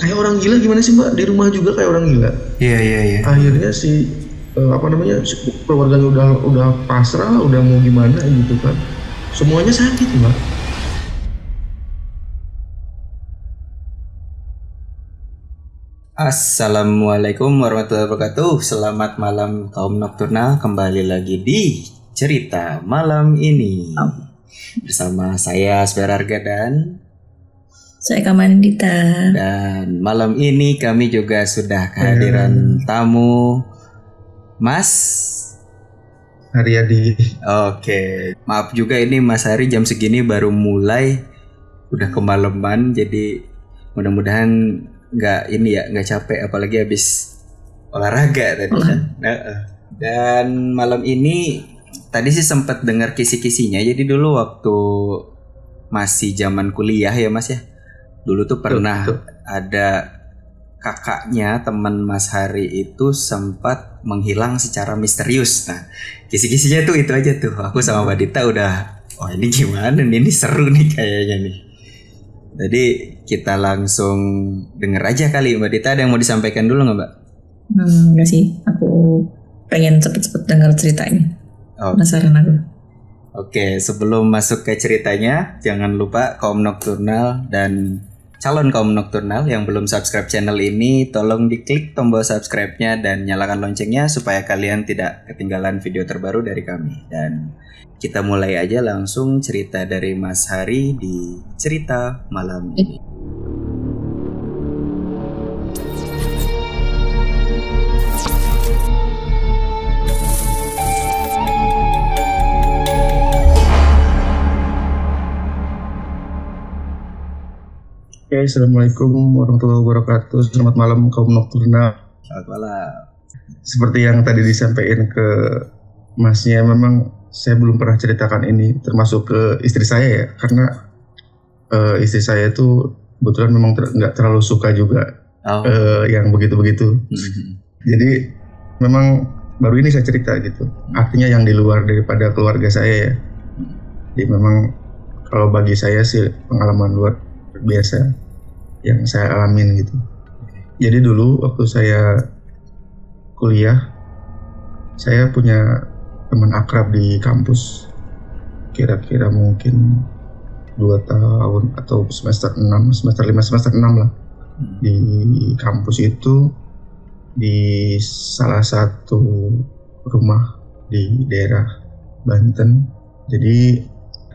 kayak orang gila gimana sih Mbak, di rumah juga kayak orang gila. Iya. Akhirnya si keluarganya udah pasrah, udah mau gimana gitu kan, semuanya sakit Mbak. Assalamualaikum warahmatullahi wabarakatuh. Selamat malam kaum nokturnal. Kembali lagi di cerita malam ini bersama saya Sperarga dan saya Kamandita. Dan malam ini kami juga sudah kehadiran tamu Mas Haryadi. Oke, maaf juga ini Mas Hari jam segini baru mulai, udah kemalaman, jadi mudah-mudahan nggak capek, apalagi habis olahraga tadi kan. Dan malam ini tadi sih sempat dengar kisi-kisinya. Jadi dulu waktu masih zaman kuliah ya Mas ya, dulu tuh pernah ada kakaknya teman Mas Hari itu sempat menghilang secara misterius. Nah, kisi-kisinya tuh itu aja tuh. Aku sama Mbak Dita udah, ini gimana nih, ini seru nih kayaknya nih. Jadi kita langsung denger aja kali. Mbak Dita ada yang mau disampaikan dulu nggak Mbak? Enggak sih, aku pengen cepet-cepet denger ceritanya. Penasaran aku. Oke, sebelum masuk ke ceritanya, jangan lupa kaum nokturnal dan calon kaum nokturnal yang belum subscribe channel ini, tolong diklik tombol subscribe-nya dan nyalakan loncengnya supaya kalian tidak ketinggalan video terbaru dari kami. Dan kita mulai aja langsung cerita dari Mas Hari di cerita malam ini. Oke, assalamualaikum warahmatullahi wabarakatuh. Selamat malam kaum nokturnal. Selamat malam. Seperti yang tadi disampaikan ke Masnya, memang saya belum pernah ceritakan ini, termasuk ke istri saya ya, karena istri saya itu kebetulan memang nggak terlalu suka juga yang begitu-begitu. Jadi memang baru ini saya cerita gitu. Artinya yang di luar daripada keluarga saya ya. Jadi memang kalau bagi saya sih pengalaman luar biasa yang saya alamin gitu. Jadi dulu waktu saya kuliah, saya punya teman akrab di kampus, kira-kira mungkin 2 tahun atau semester 6, semester 5, semester 6 lah. Di kampus itu, di salah satu rumah di daerah Banten. Jadi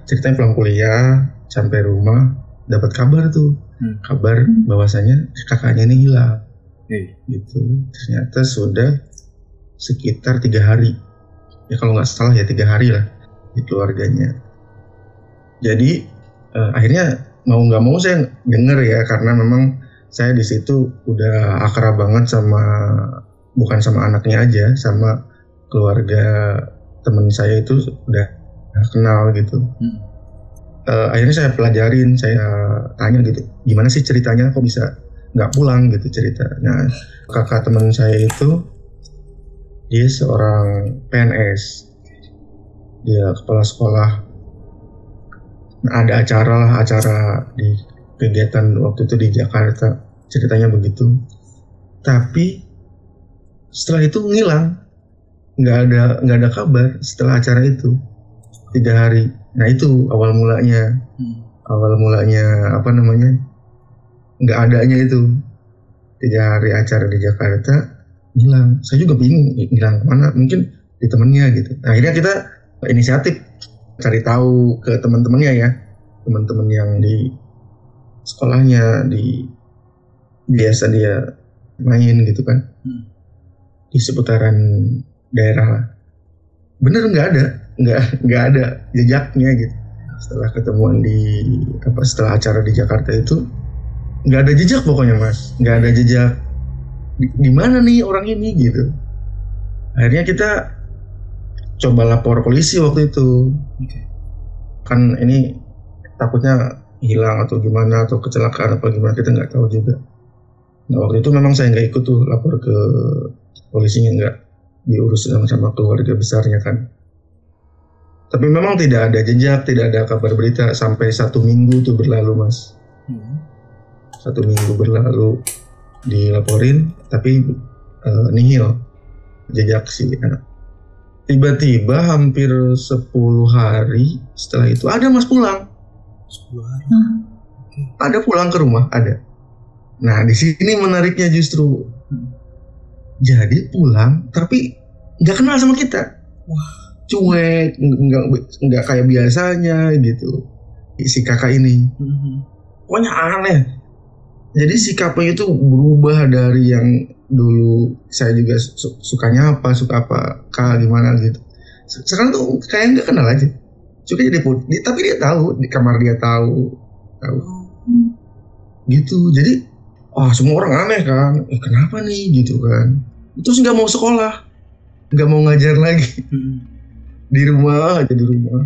ceritanya pulang kuliah, sampai rumah dapat kabar kabar bahwasanya kakaknya ini hilang. Gitu. Ternyata sudah sekitar 3 hari. Ya kalau nggak salah ya 3 hari lah di keluarganya. Jadi akhirnya mau nggak mau saya dengar ya, karena memang saya di situ udah akrab banget bukan sama anaknya aja, sama keluarga teman saya itu udah kenal gitu. Akhirnya saya pelajarin, saya tanya gitu, gimana sih ceritanya kok bisa nggak pulang gitu cerita. Nah, kakak teman saya itu dia seorang PNS, dia kepala sekolah. Nah, ada acara di kegiatan waktu itu di Jakarta, ceritanya begitu. Tapi setelah itu ngilang, nggak ada kabar setelah acara itu 3 hari. Nah itu awal mulanya nggak adanya itu 3 hari acara di Jakarta hilang. Saya juga bingung hilang kemana, mungkin di temennya gitu. Nah, akhirnya kita inisiatif cari tahu ke teman-temannya ya, teman-teman yang di sekolahnya, di biasa dia main gitu kan, di seputaran daerah lah. Bener nggak ada jejaknya gitu. Setelah ketemuan setelah acara di Jakarta itu nggak ada jejak pokoknya Mas, nggak ada jejak di mana nih orang ini gitu. Akhirnya kita coba lapor polisi waktu itu. Kan ini takutnya hilang atau gimana, atau kecelakaan apa gimana, kita nggak tahu juga. Nah waktu itu memang saya nggak ikut tuh lapor ke polisinya, nggak diurus sama keluarga besarnya kan. Tapi memang tidak ada jejak, tidak ada kabar berita sampai 1 minggu tuh berlalu Mas. 1 minggu berlalu dilaporin tapi nihil jejak si anak. Tiba-tiba hampir 10 hari setelah itu ada Mas pulang. 10 hari. Ada pulang ke rumah, ada. Nah, di sini menariknya justru. Jadi pulang tapi nggak kenal sama kita. Wah, cuek, nggak kayak biasanya gitu. Si kakak ini. Pokoknya aneh. Jadi sikapnya itu berubah dari yang dulu saya juga sukanya apa, suka apa, gimana gitu. Sekarang tuh kayak nggak kenal aja. Suka jadi tapi dia tahu di kamar dia tahu. Gitu. Jadi semua orang aneh kan. Kenapa nih gitu kan. Terus nggak mau sekolah, nggak mau ngajar lagi. Di rumah aja di rumah.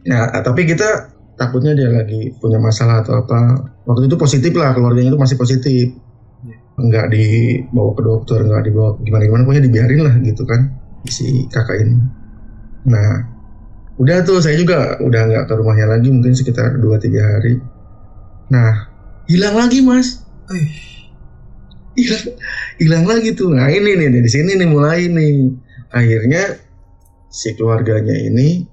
Nah, tapi kita takutnya dia lagi punya masalah atau apa. Waktu itu positif lah, keluarganya itu masih positif. Nggak dibawa ke dokter, nggak dibawa gimana-gimana, pokoknya dibiarin lah gitu kan si kakak ini. Nah, udah tuh saya juga udah nggak ke rumahnya lagi mungkin sekitar 2-3 hari. Nah, hilang lagi Mas. Hilang lagi tuh. Nah ini nih di sini nih mulai nih. Akhirnya si keluarganya ini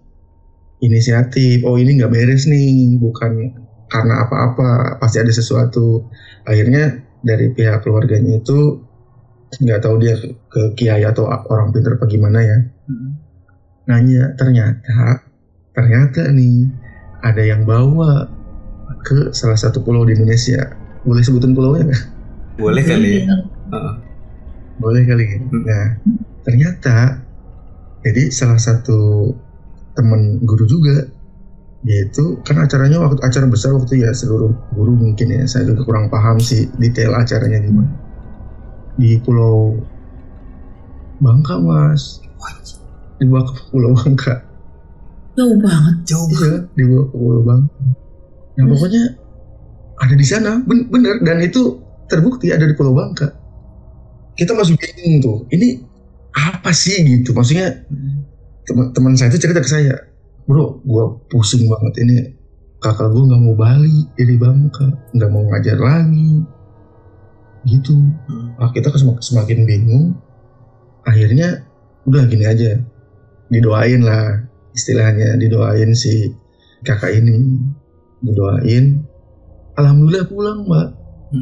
inisiatif, ini nggak beres nih, bukan karena apa-apa, pasti ada sesuatu. Akhirnya dari pihak keluarganya itu nggak tahu dia ke kiai atau orang pintar apa gimana ya, nanya, ternyata nih ada yang bawa ke salah satu pulau di Indonesia. Boleh sebutin pulaunya nggak? Boleh kali ya. Boleh kali ya. Nah ternyata jadi salah satu teman guru juga, dia itu kan acaranya acara besar waktu ya, seluruh guru mungkin ya, saya juga kurang paham sih detail acaranya gimana. Di Pulau Bangka Mas, dibawa ke Pulau Bangka. Jauh banget. Iya, dibawa ke Pulau Bangka. Nah pokoknya ada di sana, bener, dan itu terbukti ada di Pulau Bangka. Kita masih bingung tuh, ini apa sih gitu, maksudnya teman saya itu cerita ke saya, bro, gue pusing banget ini, kakak gue nggak mau balik dari Bangka, nggak mau ngajar lagi, gitu. Kita semakin bingung. Akhirnya udah gini aja, didoain lah, istilahnya didoain si kakak ini, didoain. Alhamdulillah pulang Mbak,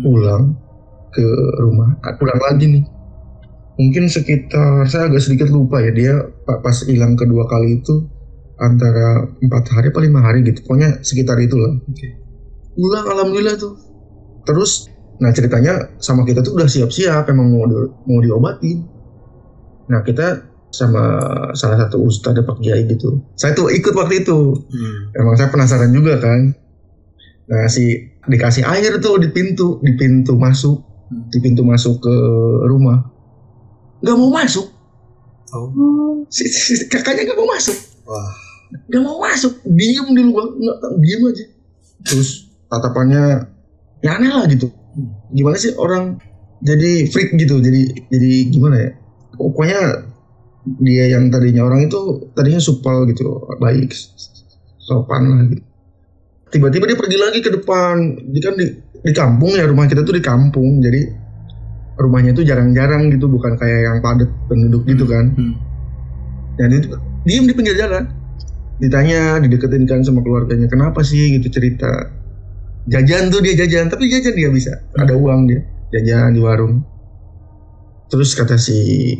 pulang ke rumah, pulang lagi nih. Mungkin sekitar, saya agak sedikit lupa ya, dia pas hilang kedua kali itu antara 4 hari atau 5 hari gitu, pokoknya sekitar itulah. Pulang alhamdulillah tuh. Terus, nah ceritanya sama kita tuh udah siap-siap, emang mau diobatin. Nah kita sama salah satu ustadz Pak Kiai gitu, saya tuh ikut waktu itu. Emang saya penasaran juga kan. Nah dikasih air tuh di pintu masuk ke rumah. Gak mau masuk. Si kakaknya gak mau masuk. Wah. Gak mau masuk, diem di luar, diem aja. Terus tatapannya ya aneh lah gitu. Gimana sih orang jadi freak gitu, jadi gimana ya? Pokoknya dia yang tadinya orang itu tadinya supel gitu, baik, sopan lah gitu. Tiba-tiba dia pergi lagi ke depan. Dia kan di kampung ya, rumah kita tuh di kampung, jadi rumahnya itu jarang-jarang gitu, bukan kayak yang padat penduduk gitu kan. Dan itu diem di pinggir jalan. Ditanya, dideketin kan sama keluarganya, kenapa sih gitu cerita. Jajan tuh dia jajan, tapi jajan dia bisa, ada uang dia, jajan di warung. Terus kata si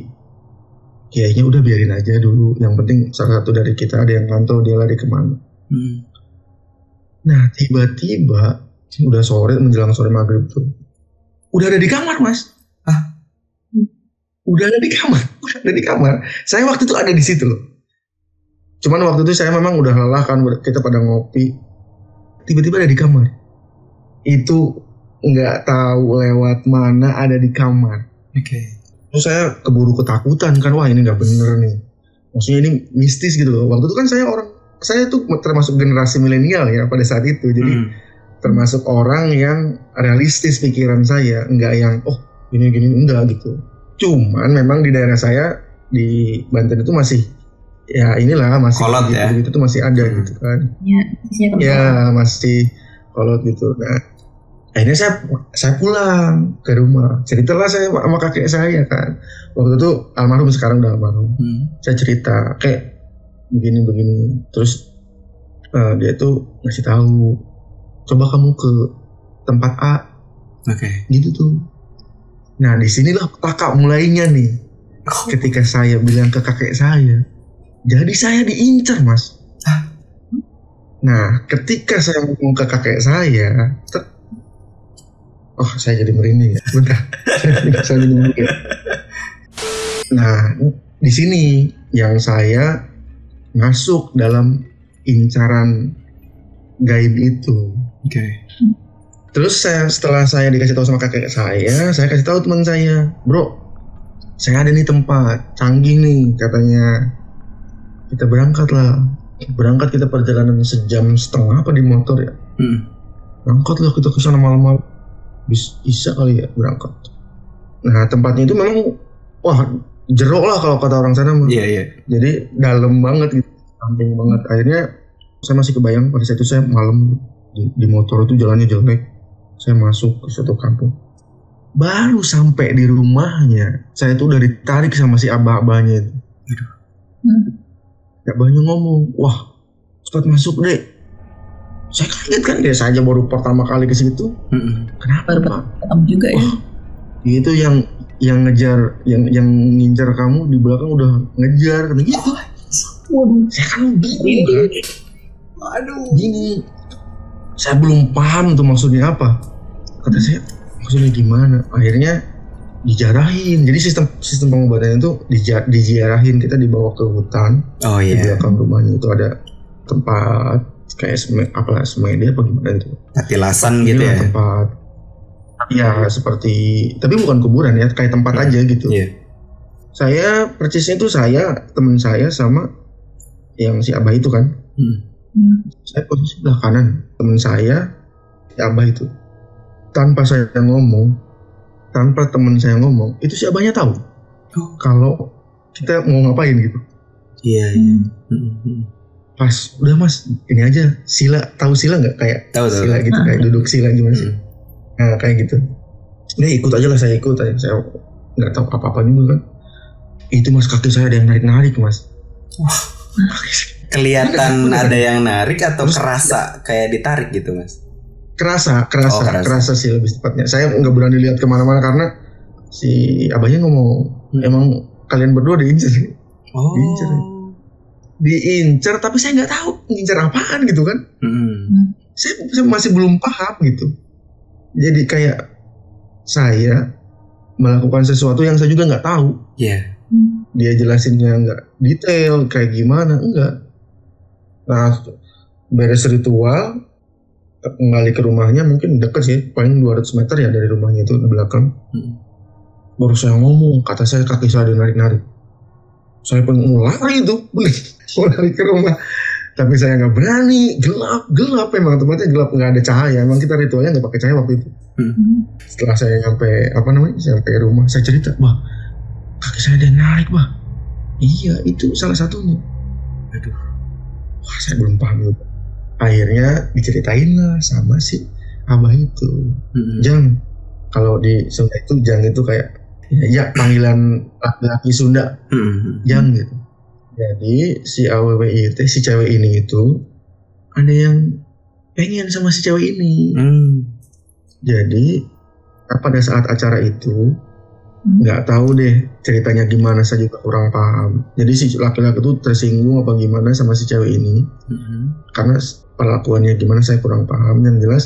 kayaknya udah biarin aja dulu, yang penting salah satu dari kita ada yang mantau dia lari kemana. Nah tiba-tiba udah sore, menjelang sore maghrib tuh, udah ada di kamar Mas. Udah ada di kamar. Saya waktu itu ada di situ loh. Cuman waktu itu saya memang udah lelah kan, kita pada ngopi. Tiba-tiba ada di kamar. Itu nggak tahu lewat mana ada di kamar. Terus saya keburu ketakutan kan, wah ini nggak bener nih. Maksudnya ini mistis gitu loh. Waktu itu kan saya tuh termasuk generasi milenial ya pada saat itu. Jadi termasuk orang yang realistis pikiran saya, nggak yang gini-gini, enggak gitu. Cuman memang di daerah saya di Banten itu masih ya inilah masih kolot gitu, ya. gitu tuh masih ada gitu kan. Ya Ya masih kolot gitu. Nah Akhirnya saya pulang ke rumah. Ceritalah saya sama kakek saya kan. Waktu itu almarhum, sekarang udah almarhum. Saya cerita kayak begini. Terus dia tuh ngasih tahu, coba kamu ke tempat A. Gitu tuh. Nah disinilah petaka mulainya nih. Ketika saya bilang ke kakek saya, jadi saya diincar mas. Nah ketika saya ngomong ke kakek saya, saya jadi merinding ya. Bentar, saya minum dulu. Nah, di sini yang saya masuk dalam incaran gaib itu. Terus setelah saya dikasih tahu sama kakek saya kasih tahu teman saya, bro, saya ada nih tempat canggih nih katanya. Kita berangkat kita perjalanan 1,5 jam apa di motor ya. Berangkatlah kita ke sana malam-malam. Bisa kali ya berangkat. Nah tempatnya itu memang jeruk lah kalau kata orang sana mah. Jadi dalam banget gitu, samping banget. Akhirnya saya masih kebayang pada saat itu saya malam di motor itu jalannya jelek. Saya masuk ke suatu kampung. Baru sampai di rumahnya, saya tuh udah ditarik sama si abah-abahnya itu. Abahnya ngomong, wah cepat masuk deh. Saya kaget kan, dia saja baru pertama kali ke situ. Kenapa Pak? Juga ya. Itu yang ngejar, yang ngincar kamu di belakang udah ngejar kan gitu. Saya kan bingung kan. Gini. Saya belum paham tuh maksudnya apa. Kata saya, maksudnya gimana? Akhirnya dijarahin. Jadi sistem pengobatan itu dijarahin, kita dibawa ke hutan. Di belakang rumahnya itu ada tempat kayak semedi apa gimana itu, petilasan gitu ya, tempat ya seperti, tapi bukan kuburan ya, kayak tempat aja gitu. Saya persisnya itu teman saya sama yang si abah itu kan. Saya posisi sebelah kanan teman saya, si abah itu. Tanpa teman saya ngomong, itu si abahnya tahu kalau kita mau ngapain gitu. Pas udah mas, ini aja sila, tahu sila nggak, kayak tahu. Sila gitu, kayak duduk sila gimana sih. Nah kayak gitu. Ini ikut aja lah, saya ikut aja. Saya nggak tahu apa-apa juga kan. Itu mas, kaki saya ada yang narik mas. Kelihatan ada yang narik atau terus, kerasa kayak ditarik gitu mas? Kerasa sih lebih tepatnya. Saya nggak berani lihat kemana-mana karena si abahnya ngomong, emang kalian berdua diincar. Diincar, tapi saya nggak tahu ngincar apaan gitu kan. Saya masih belum paham gitu. Jadi kayak saya melakukan sesuatu yang saya juga nggak tahu. Dia jelasinnya nggak detail kayak gimana, enggak. Nah beres ritual, kembali ke rumahnya, mungkin deket sih, paling 200 meter ya dari rumahnya itu di belakang. Baru saya ngomong, kata saya kaki saya narik-narik. Saya pengen lari itu, bener, mau lari ke rumah, tapi saya nggak berani. Gelap emang, tempatnya gelap, nggak ada cahaya. Emang kita ritualnya nggak pakai cahaya waktu itu. Setelah saya sampai rumah, saya cerita, bah, kaki saya ada yang narik, bah. Iya, itu salah satunya. Wah, saya belum paham juga. Akhirnya diceritain lah sama si abah itu. Jang, kalau di Sunda itu Jang itu kayak ya panggilan laki-laki Sunda, Jang gitu. Jadi si AWWI itu, si cewek ini itu ada yang pengen sama si cewek ini. Jadi pada saat acara itu nggak tahu deh ceritanya gimana, saya juga kurang paham. Jadi si laki-laki itu tersinggung apa gimana sama si cewek ini, karena perlakuannya gimana saya kurang paham. Yang jelas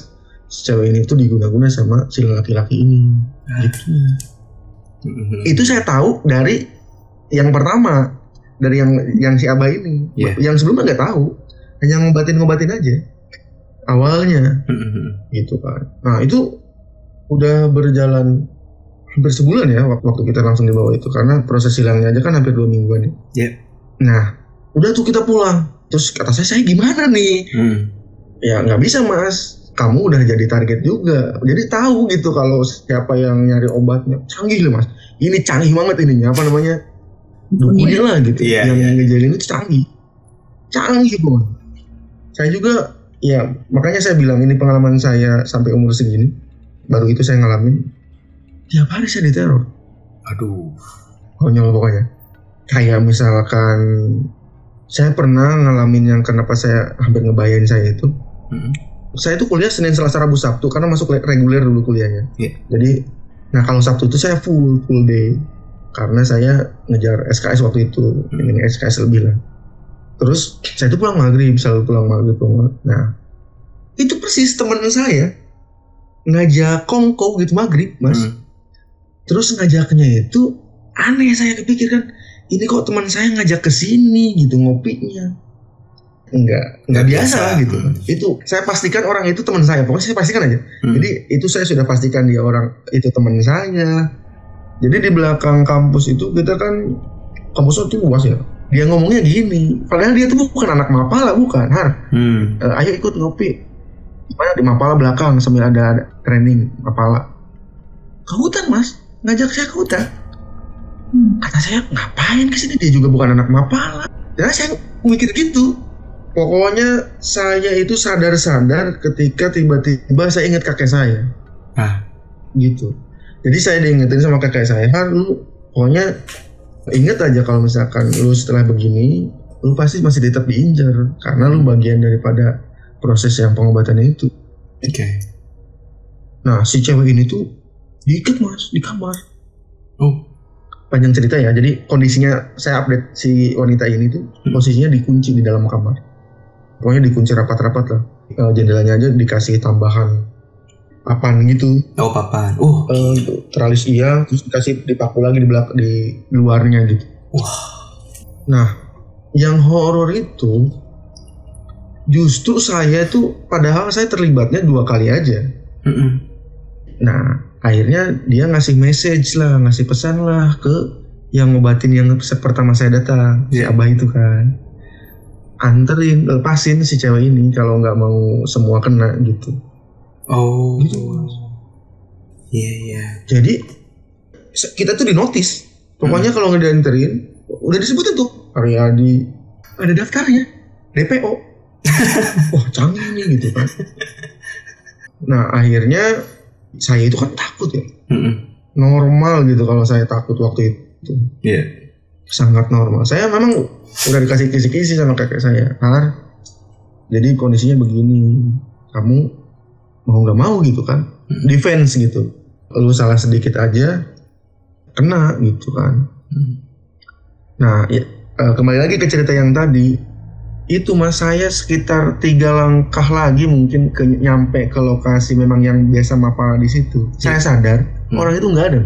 si cewek ini tuh diguna-guna sama si laki-laki ini. Gitu. Itu saya tahu dari yang pertama, dari yang si abah ini. Yang sebelumnya nggak tahu, hanya ngobatin aja awalnya. Gitu kan. Nah itu udah berjalan hampir sebulan ya waktu kita langsung dibawa itu, karena proses hilangnya aja kan hampir 2 mingguan ya. Nah udah tuh kita pulang, terus kata saya gimana nih? Ya nggak bisa mas, kamu udah jadi target juga, jadi tahu gitu kalau siapa yang nyari obatnya. Canggih loh mas, ini canggih banget ininya, apa namanya, dukunnya lah gitu. Yang ngejalin itu canggih banget. Saya juga ya, makanya saya bilang ini pengalaman saya sampai umur segini. baru itu saya ngalamin. Tiap hari saya diteror. Aduh. Konyol pokoknya. Kayak misalkan saya pernah ngalamin yang kenapa saya hampir ngebayain saya itu. Saya itu kuliah Senin, Selasa, Rabu, Sabtu karena masuk reguler dulu kuliahnya. Jadi, nah kalau Sabtu itu saya full day karena saya ngejar SKS waktu itu, ingin SKS lebih lah. Terus saya itu pulang maghrib, selalu pulang maghrib. Nah, itu persis teman saya ngajak kongko gitu maghrib, Mas. Terus ngajaknya itu aneh, saya kepikirkan ini kok teman saya ngajak ke sini gitu ngopinya. Enggak biasa gitu. Itu saya pastikan orang itu teman saya. Pokoknya saya pastikan aja. Jadi itu saya sudah pastikan dia orang itu teman saya. Jadi di belakang kampus itu kita kan kampusnya tuh luas ya. Dia ngomongnya gini. Padahal dia tuh bukan anak Mapala, bukan. Ayo ikut ngopi. Mana di Mapala belakang sambil ada training Mapala. Ke hutan, Mas. Ngajak saya ke hutan. Kata saya, ngapain kesini? Dia juga bukan anak Mapala. Dan saya mikir gitu. Pokoknya saya itu sadar-sadar ketika tiba-tiba saya ingat kakek saya. Gitu. Jadi saya diingetin sama kakek saya, lu pokoknya inget aja kalau misalkan lu setelah begini, lu pasti masih tetap diincar. Karena lu bagian daripada proses yang pengobatan itu. Nah si cewek ini tuh diikat, Mas, di kamar. Panjang cerita ya, jadi kondisinya saya update si wanita ini tuh posisinya dikunci di dalam kamar. Pokoknya dikunci rapat-rapat lah. Jendelanya aja dikasih tambahan papan gitu. Papan. Teralis iya, terus dikasih dipaku lagi di luarnya gitu. Nah, yang horor itu justru saya tuh padahal saya terlibatnya 2 kali aja. Nah, akhirnya dia ngasih message lah, ngasih pesan lah ke yang ngobatin yang pertama saya datang, si abah itu kan. Anterin, lepasin si cewek ini kalau nggak mau semua kena gitu. Gitu, Mas. Jadi kita tuh dinotis. Pokoknya kalau ngedanterin, udah disebutin tuh Aryadi, ada daftarnya, DPO. Wah canggih nih gitu kan. Nah akhirnya saya itu kan takut ya. Normal gitu kalau saya takut waktu itu. Sangat normal. Saya memang udah dikasih kisi-kisi sama kakek saya. Jadi kondisinya begini. Kamu mau gak mau gitu kan. Defense gitu. Lu salah sedikit aja kena gitu kan. Nah kembali lagi ke cerita yang tadi. Itu Mas, saya sekitar 3 langkah lagi mungkin nyampe ke lokasi memang yang biasa Mapala di situ. Saya sadar orang itu nggak ada.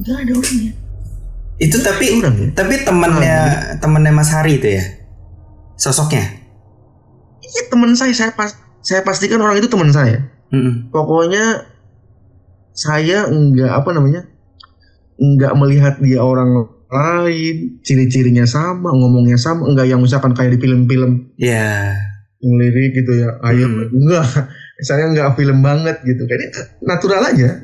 Nggak ada orangnya. Itu tapi temannya Mas Hari itu ya, sosoknya. Iya teman saya pastikan orang itu teman saya. Pokoknya saya nggak melihat dia orang lain, ciri-cirinya sama, ngomongnya sama, enggak yang misalkan kayak di film-film ngelirik gitu ya, enggak, saya enggak film banget gitu, kayaknya natural aja.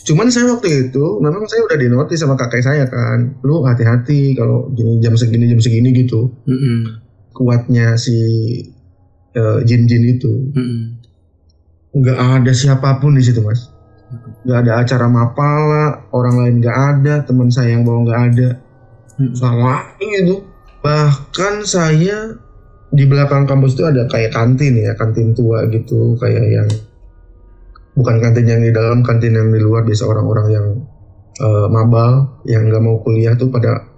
Cuman saya waktu itu memang saya udah dinotis sama kakek saya kan, lu hati-hati kalau jam segini gitu. Kuatnya si jin-jin itu, enggak ada siapapun di situ, Mas. Gak ada acara Mapala, orang lain gak ada, teman saya yang bawa gak ada. Salah gitu. Bahkan saya di belakang kampus itu ada kayak kantin ya, kantin tua gitu, kayak yang bukan kantin yang di dalam, kantin yang di luar. Biasa orang-orang yang mabal, yang gak mau kuliah tuh pada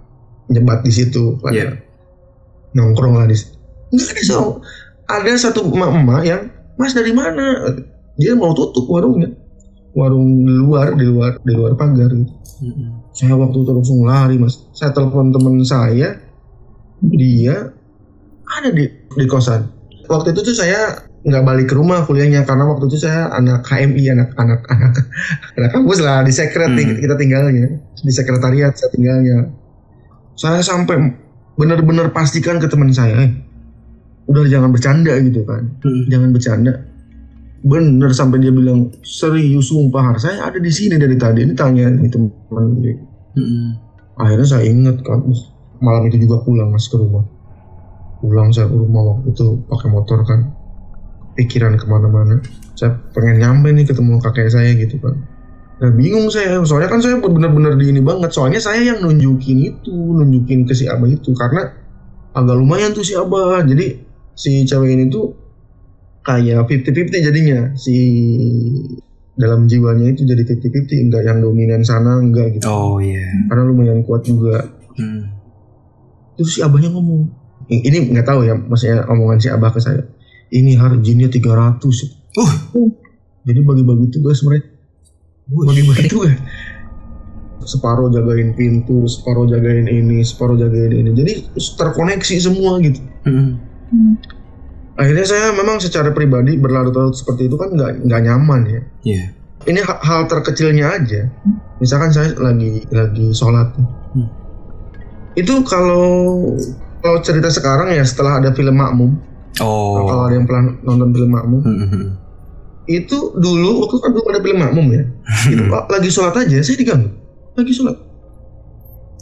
nyebat di situ, pada nongkrong lah di situ. Nggak ada ada satu emak-emak yang, Mas dari mana? Dia mau tutup warungnya. Warung di luar pagar gitu. Saya waktu itu langsung lari, Mas. Saya telepon teman saya, dia ada di kosan. Waktu itu tuh saya nggak balik ke rumah kuliahnya karena waktu itu saya anak HMI, anak kampus lah, di sekret kita tinggalnya, di sekretariat saya tinggalnya. Saya sampai benar-benar pastikan ke teman saya, udah jangan bercanda gitu kan, jangan bercanda. Bener sampai dia bilang serius, sumpah saya ada di sini dari tadi. Ini tanya nih teman. Akhirnya saya ingat kan, malam itu juga pulang Mas ke rumah. Pulang saya ke rumah waktu itu pakai motor kan. pikiran kemana-mana. Saya pengen nyampe nih ketemu kakek saya gitu kan. Nah bingung saya, soalnya kan saya benar-benar di ini banget. Soalnya saya yang nunjukin ke si Abah itu, karena agak lumayan tuh si Abah. Jadi si cewek ini tuh kayak 50-50 jadinya. Si dalam jiwanya itu jadi 50-50, enggak yang dominan sana, enggak gitu. Oh iya. Karena lumayan kuat juga. Terus si Abahnya ngomong, ini nggak tahu ya, maksudnya omongan si Abah ke saya. Ini jinnya 300. Jadi bagi-bagi tugas mereka. Bagi-bagi tugas. Separuh jagain pintu, separuh jagain ini, separuh jagain ini. Jadi terkoneksi semua gitu. Akhirnya saya memang secara pribadi berlarut-larut seperti itu kan nggak nyaman ya. Iya. Ini hal terkecilnya aja. Misalkan saya lagi sholat. Itu kalau cerita sekarang ya setelah ada film Makmum. Oh. Kalau ada yang pernah nonton film Makmum. Itu dulu waktu kan belum ada film Makmum ya. Itu lagi sholat aja saya diganggu. Lagi sholat.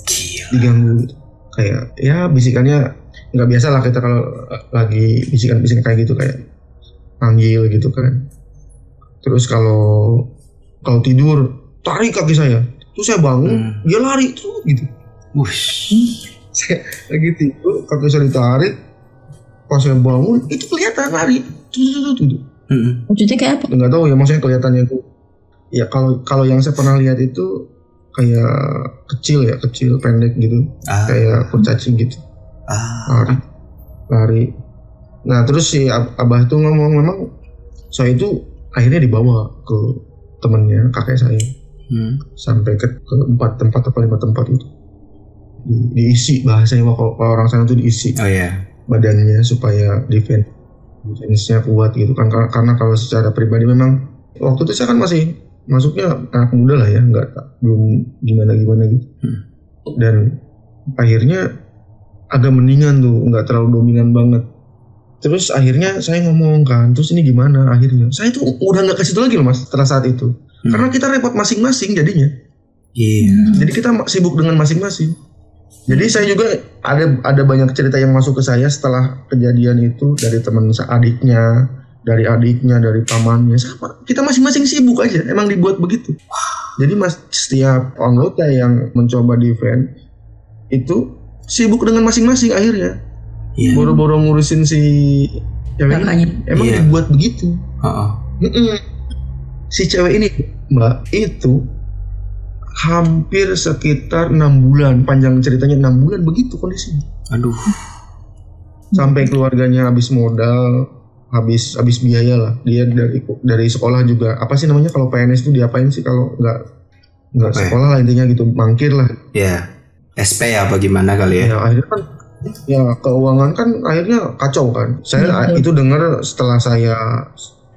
Gila. Diganggu gitu. Kayak ya bisikannya nggak biasa lah kita kalau lagi bisikan-bisikan kayak gitu, kayak panggil gitu kan. Terus kalau tidur tarik kaki saya, terus saya bangun dia lari tuh gitu. Saya lagi tidur kaki saya ditarik, pas saya bangun itu kelihatan lari tuh. Wujudnya kayak apa? Nggak tahu ya, maksudnya kelihatannya itu ya kalau yang saya pernah lihat itu kayak kecil pendek gitu, kayak kurcaci gitu. Lari. Nah terus si Abah itu ngomong, memang saya itu akhirnya dibawa ke temennya kakek saya, sampai ke 4 tempat atau 5 tempat itu diisi bahasanya, kalau orang sana tuh diisi badannya supaya defense-nya kuat gitu kan. Karena kalau secara pribadi memang waktu itu saya kan masih masuknya anak muda lah ya, belum gimana gitu. Dan akhirnya agak mendingan tuh, nggak terlalu dominan banget. Terus akhirnya saya ngomong kan, terus ini gimana akhirnya? Saya tuh udah nggak ke situ lagi loh mas setelah saat itu, karena kita repot masing-masing jadinya. Jadi kita sibuk dengan masing-masing. Jadi saya juga ada banyak cerita yang masuk ke saya setelah kejadian itu, dari teman adiknya, dari pamannya, sama. Kita masing-masing sibuk aja, emang dibuat begitu. Jadi setiap anggota yang mencoba defend itu sibuk dengan masing-masing akhirnya. Boro-boro ngurusin si cewek ini. Emang dibuat begitu. Si cewek ini mbak itu hampir sekitar 6 bulan, panjang ceritanya 6 bulan begitu kondisinya. Aduh. Sampai keluarganya habis modal, habis biaya lah. Dia dari sekolah juga, apa sih namanya kalau PNS itu diapain sih kalau nggak sekolah lah intinya gitu, mangkir lah. SP apa gimana kali ya? Ya akhirnya kan ya keuangan kan akhirnya kacau kan. Saya itu dengar setelah saya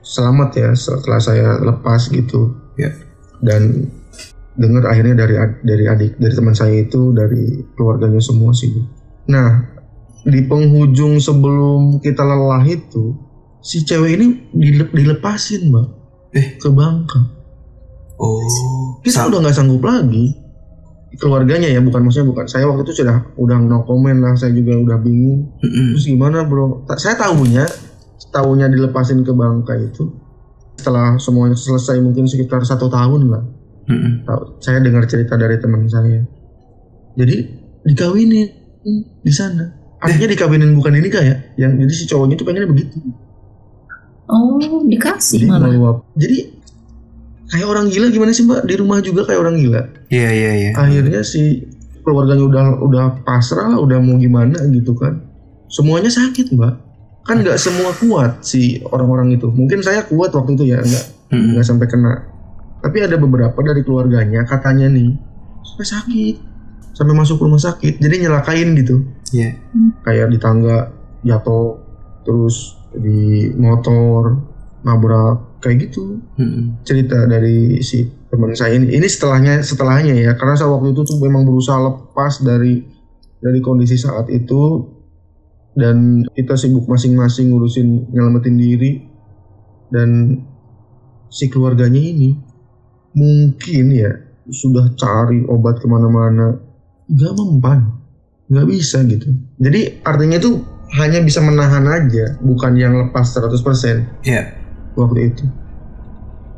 selamat ya, setelah saya lepas gitu. Dan dengar akhirnya dari teman saya itu, dari keluarganya semua sih. Nah di penghujung sebelum kita lelah itu, si cewek ini dilepasin mbak ke Bangka. Kita udah nggak sanggup lagi. Keluarganya ya, bukan saya waktu itu udah no comment lah, saya juga udah bingung. Terus gimana bro? Saya tahunya dilepasin ke Bangka itu setelah semuanya selesai mungkin sekitar 1 tahun lah. Saya dengar cerita dari teman saya. Jadi dikawinin di sana. Artinya dikawinin bukan dinikah ya. Jadi si cowoknya itu pengennya begitu. Dikasih jadi malah. Jadi kayak orang gila gimana sih mbak, di rumah juga kayak orang gila. Iya. Akhirnya si keluarganya udah pasrah lah, udah mau gimana gitu kan. Semuanya sakit mbak. Kan nggak semua kuat si orang-orang itu. Mungkin saya kuat waktu itu ya, nggak sampai kena. Tapi ada beberapa dari keluarganya katanya nih sampai sakit, sampai masuk rumah sakit. Jadi nyelakain gitu. Kayak di tangga jatuh, terus di motor nabrak. Kayak gitu. Cerita dari si teman saya ini setelahnya ya, karena saya waktu itu tuh memang berusaha lepas dari kondisi saat itu, dan kita sibuk masing-masing ngurusin nyelamatin diri. Dan si keluarganya ini mungkin ya sudah cari obat kemana-mana, nggak mempan, nggak bisa gitu. Jadi artinya itu hanya bisa menahan aja, bukan yang lepas 100%. Iya. Waktu itu.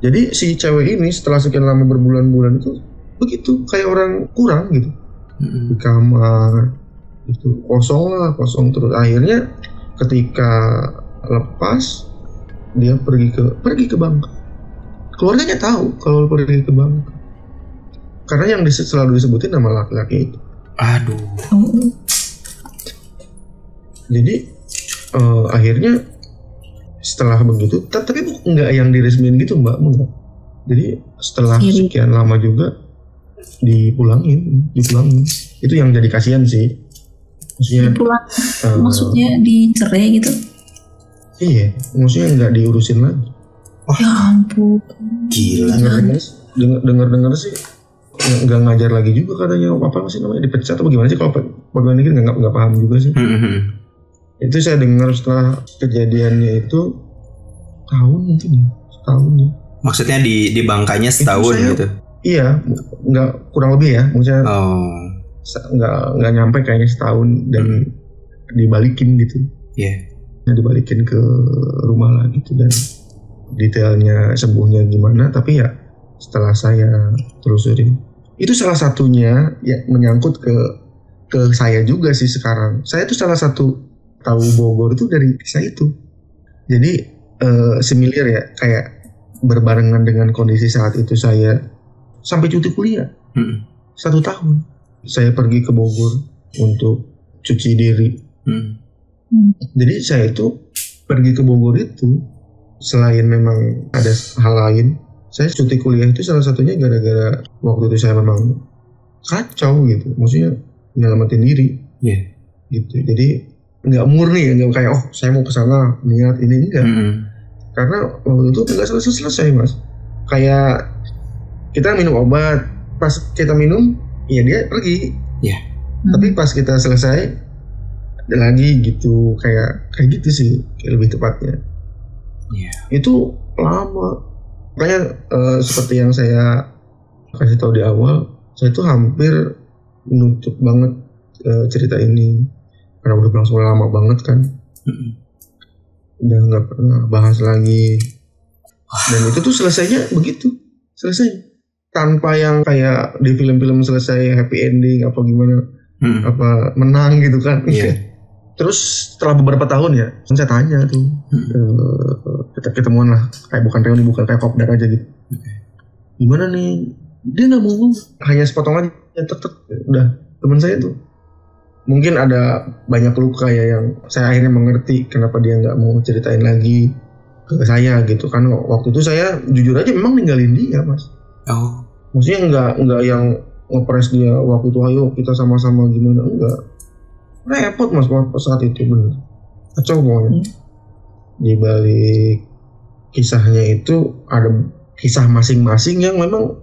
Jadi si cewek ini setelah sekian lama berbulan-bulan itu begitu kayak orang kurang gitu. Di kamar itu kosong terus. Akhirnya ketika lepas dia pergi ke Bangka. Keluarganya tahu kalau pergi ke Bangka. Karena yang selalu disebutin nama laki-laki itu. Aduh. Jadi akhirnya setelah begitu, tapi nggak yang diresmiin gitu Mbak, enggak. Jadi setelah sekian lama juga dipulangin. Itu yang jadi kasihan sih. Maksudnya maksudnya dicerai gitu? Iya, maksudnya nggak diurusin lagi. Ya ampun. Gila. Dengar sih nggak ngajar lagi juga katanya. Apa sih namanya, dipecat atau bagaimana sih? Kalau pegawai negeri nggak paham juga sih. Itu saya dengar setelah kejadiannya itu setahun ya. Maksudnya di Bangkanya setahun gitu? Iya, nggak kurang lebih ya. Maksudnya nggak nyampe kayaknya setahun dan dibalikin gitu. Iya. Dibalikin ke rumah lagi gitu, dan detailnya sembuhnya gimana. Tapi ya setelah saya telusurin, itu salah satunya ya menyangkut ke saya juga sih sekarang. Saya tuh salah satu tahu Bogor itu dari kisah itu. Jadi similar ya, kayak berbarengan dengan kondisi saat itu saya sampai cuti kuliah 1 tahun. Saya pergi ke Bogor untuk cuci diri. Jadi saya itu pergi ke Bogor itu selain memang ada hal lain, saya cuti kuliah itu salah satunya gara-gara waktu itu saya memang kacau gitu. Maksudnya nyelamatin diri. Gitu. Jadi nggak murni ya, nggak kayak saya mau kesana niat ini, enggak. Karena waktu itu nggak selesai Mas. Kayak kita minum obat, pas kita minum ya dia pergi. Tapi pas kita selesai ada lagi gitu, kayak gitu sih, kayak lebih tepatnya. Itu lama. Makanya seperti yang saya kasih tahu di awal, saya tuh hampir menutup banget cerita ini karena udah berlangsung lama banget kan. Udah nggak pernah bahas lagi. Dan itu tuh selesainya begitu, selesai tanpa yang kayak di film-film selesai happy ending apa gimana, apa menang gitu kan. Terus setelah beberapa tahun ya, saya tanya tuh, kita ketemuan lah, kayak bukan reuni, bukan kayak kopdar aja gitu. Gimana nih? Dia nggak mau, hanya sepotong aja, udah. Teman saya tuh, mungkin ada banyak luka ya yang saya akhirnya mengerti kenapa dia nggak mau ceritain lagi ke saya gitu kan. Waktu itu saya jujur aja memang ninggalin dia Mas. Maksudnya nggak yang ngepres dia waktu itu, ayo kita sama-sama gimana, enggak. Repot Mas saat itu, bener kacau pokoknya. Di balik kisahnya itu ada kisah masing-masing yang memang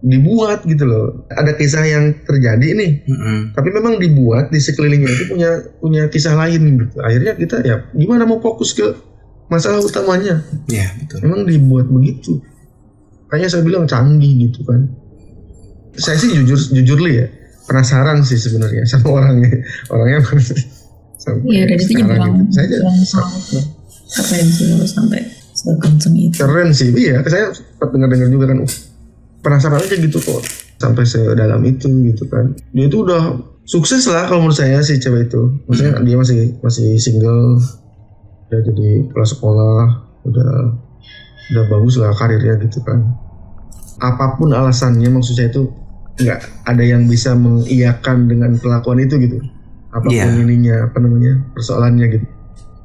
dibuat gitu loh. Ada kisah yang terjadi nih, tapi memang dibuat di sekelilingnya itu punya kisah lain gitu. Akhirnya kita ya gimana mau fokus ke masalah utamanya. Betul. Memang dibuat begitu. Kayaknya saya bilang canggih gitu kan. Saya sih jujur ya, penasaran sih sebenarnya sama orangnya Iya, dan itu juga keren sih kalau sampai sekenceng itu. Keren sih, iya. Saya sempat dengar juga kan, penasaran aja gitu kok sampai sedalam itu gitu kan. Dia itu udah sukses lah kalau menurut saya si cewek itu. Maksudnya dia masih single, udah jadi kepala sekolah, udah bagus lah karirnya gitu kan. Apapun alasannya, maksud saya itu nggak ada yang bisa mengiyakan dengan kelakuan itu gitu. Apapun ininya, persoalannya gitu,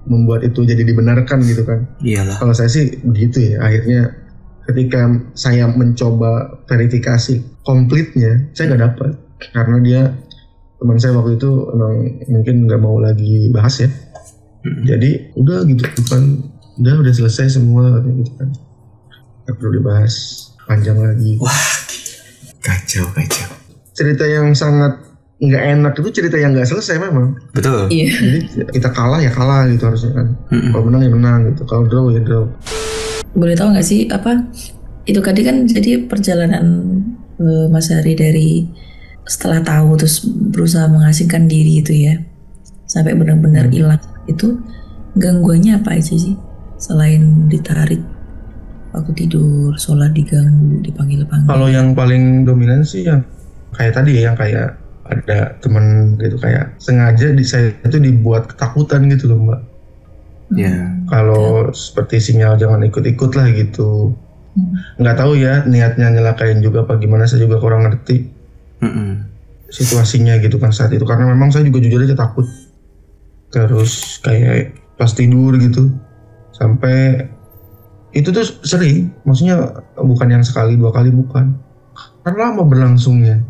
membuat itu jadi dibenarkan gitu kan. Kalau saya sih begitu ya. Akhirnya ketika saya mencoba verifikasi komplitnya, saya nggak dapat karena dia, teman saya waktu itu emang mungkin nggak mau lagi bahas ya. Jadi udah gitu kan, udah selesai semua gitu kan, nggak perlu dibahas panjang lagi. Kacau. Cerita yang sangat nggak enak itu cerita yang nggak selesai memang. Betul. Jadi kita kalah ya kalah gitu harusnya kan. Kalau menang ya menang gitu. Kalau draw ya draw. Boleh tahu nggak sih apa itu tadi kan, jadi perjalanan Mas Hari dari setelah tahu terus berusaha mengasingkan diri itu ya, sampai benar-benar hilang itu, gangguannya apa aja sih selain ditarik waktu tidur, sholat diganggu, dipanggil-panggil? Kalau yang paling dominan sih yang kayak tadi ya, yang kayak ada temen gitu kayak sengaja saya itu dibuat ketakutan gitu loh Mbak. Kalau seperti sinyal jangan ikut-ikut lah gitu. Nggak tahu ya niatnya nyelakain juga apa gimana, saya juga kurang ngerti situasinya gitu kan saat itu, karena memang saya juga jujur aja takut. Terus kayak pas tidur gitu sampai itu tuh sering, maksudnya bukan yang sekali 2 kali, bukan, karena lama berlangsungnya.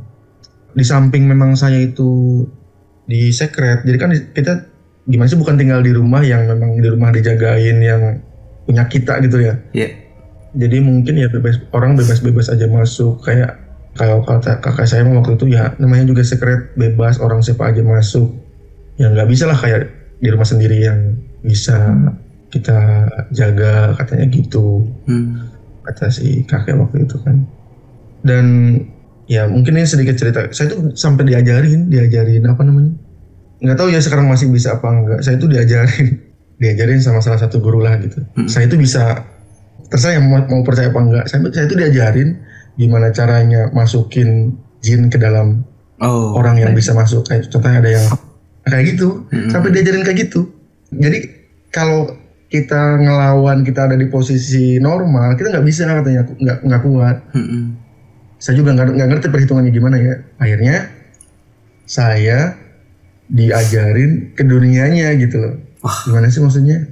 Di samping memang saya itu di sekret, jadi kan kita gimana sih, bukan tinggal di rumah yang memang di rumah dijagain yang punya kita gitu ya. Jadi mungkin ya orang bebas aja masuk, kayak kalau kata kakak saya waktu itu ya namanya juga sekret, bebas, orang siapa aja masuk. Ya nggak bisa lah kayak di rumah sendiri yang bisa kita jaga, katanya gitu. Kata si kakek waktu itu kan. Dan ya mungkin ini sedikit cerita, saya tuh sampai diajarin apa namanya, nggak tahu ya sekarang masih bisa apa enggak. Saya tuh diajarin sama salah satu guru lah gitu. Saya itu bisa, terserah yang mau percaya apa enggak, saya itu diajarin gimana caranya masukin jin ke dalam orang yang bisa masuk. Kayak contohnya ada yang kayak gitu, sampai diajarin kayak gitu. Jadi kalau kita ngelawan, kita ada di posisi normal, kita nggak bisa, katanya nggak kuat. Saya juga nggak ngerti perhitungannya gimana ya. Akhirnya saya diajarin ke dunianya gitu loh. Gimana sih maksudnya?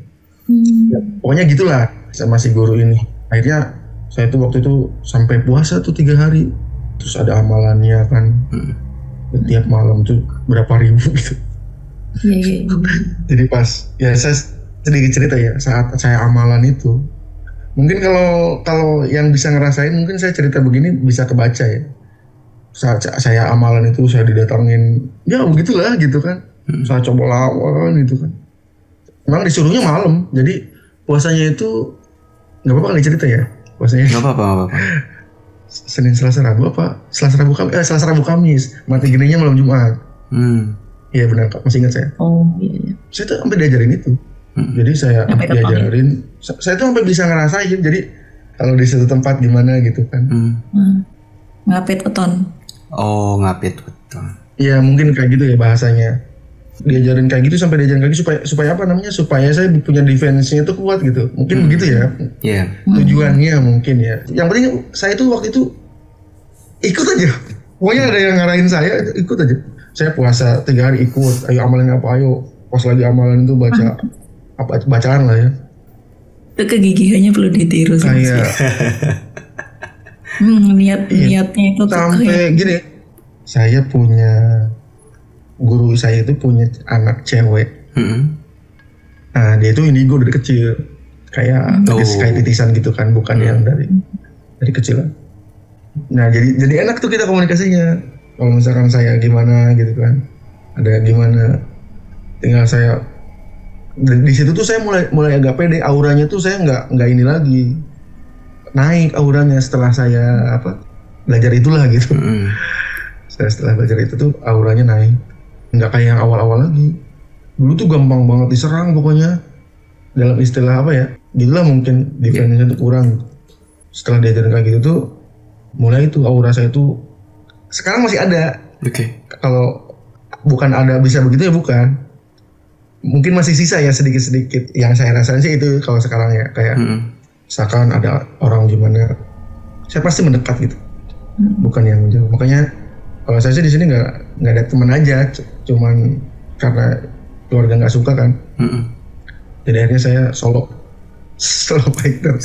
Ya, pokoknya gitulah sama si guru ini. Akhirnya saya tuh waktu itu sampai puasa tuh 3 hari. Terus ada amalannya kan. Tiap malam tuh berapa ribu gitu. Jadi pas ya saya sedikit cerita ya, saat saya amalan itu, mungkin kalau yang bisa ngerasain, mungkin saya cerita begini bisa kebaca ya. Saat saya amalan itu saya didatangin, ya begitulah gitu kan. Saya coba lawan gitu kan. Memang disuruhnya malam, jadi puasanya itu nggak apa-apa kali cerita ya. Puasanya nggak apa-apa. Senin, Selasa, Rabu apa? Selasa, Rabu, Kamis. Mati gininya malam Jumat. Iya benar, masih ingat saya. Iya. Saya tuh sampai diajarin itu. Jadi saya diajarin, saya tuh sampai bisa ngerasain. Jadi kalau di satu tempat gimana gitu kan. Ngapit weton. Ngapit weton. Iya mungkin kayak gitu ya bahasanya. Diajarin kayak gitu, sampai diajarin kayak gitu supaya apa namanya? Supaya saya punya defense-nya itu kuat gitu. Mungkin begitu ya. Tujuannya mungkin ya. Yang penting saya tuh waktu itu ikut aja. Pokoknya ada yang ngarahin saya, ikut aja. Saya puasa 3 hari ikut. Ayo amalan apa, ayo. Pas lagi amalan itu baca bacaan lah ya. Itu kegigihannya perlu ditiru sih. Kayak niatnya itu sampai gini. Saya punya guru saya itu punya anak cewek. Nah dia itu indigo dari kecil, kayak titisan gitu kan, bukan yang dari kecil. Nah jadi enak tuh kita komunikasinya. Kalau misalkan saya gimana gitu kan, ada gimana, tinggal saya di situ tuh saya mulai agak pede. Auranya tuh saya nggak ini lagi, naik auranya setelah saya belajar itulah gitu. Saya setelah belajar itu tuh auranya naik, nggak kayak yang awal-awal lagi. Dulu tuh gampang banget diserang pokoknya, dalam istilah apa ya, gitulah mungkin defense-nya tuh kurang. Setelah diajarin kayak gitu tuh mulai itu aura saya tuh sekarang masih ada. Kalau bukan ada bisa begitu ya bukan. Mungkin masih sisa ya sedikit-sedikit. Yang saya rasain sih itu kalau sekarang ya, kayak misalkan ada orang gimana, saya pasti mendekat gitu, bukan yang jauh. Makanya kalau saya sih di sini nggak ada teman aja, cuman karena keluarga nggak suka kan. Jadi akhirnya saya solo fighter.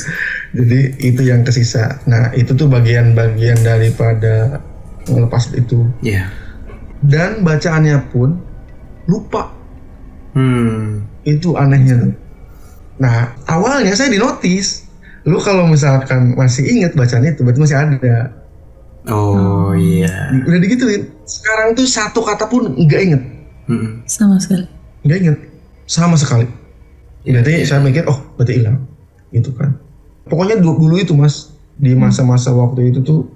Jadi itu yang kesisa. Nah itu tuh bagian-bagian daripada melepas itu. Dan bacaannya pun lupa. Itu anehnya. Nah awalnya saya dinotis, lu kalau misalkan masih inget bacaan itu berarti masih ada. Udah digituin. Sekarang tuh satu kata pun nggak inget. Sama sekali. Nggak inget sama sekali. Berarti saya mikir berarti hilang gitu kan. Pokoknya dulu itu mas, di masa-masa waktu itu tuh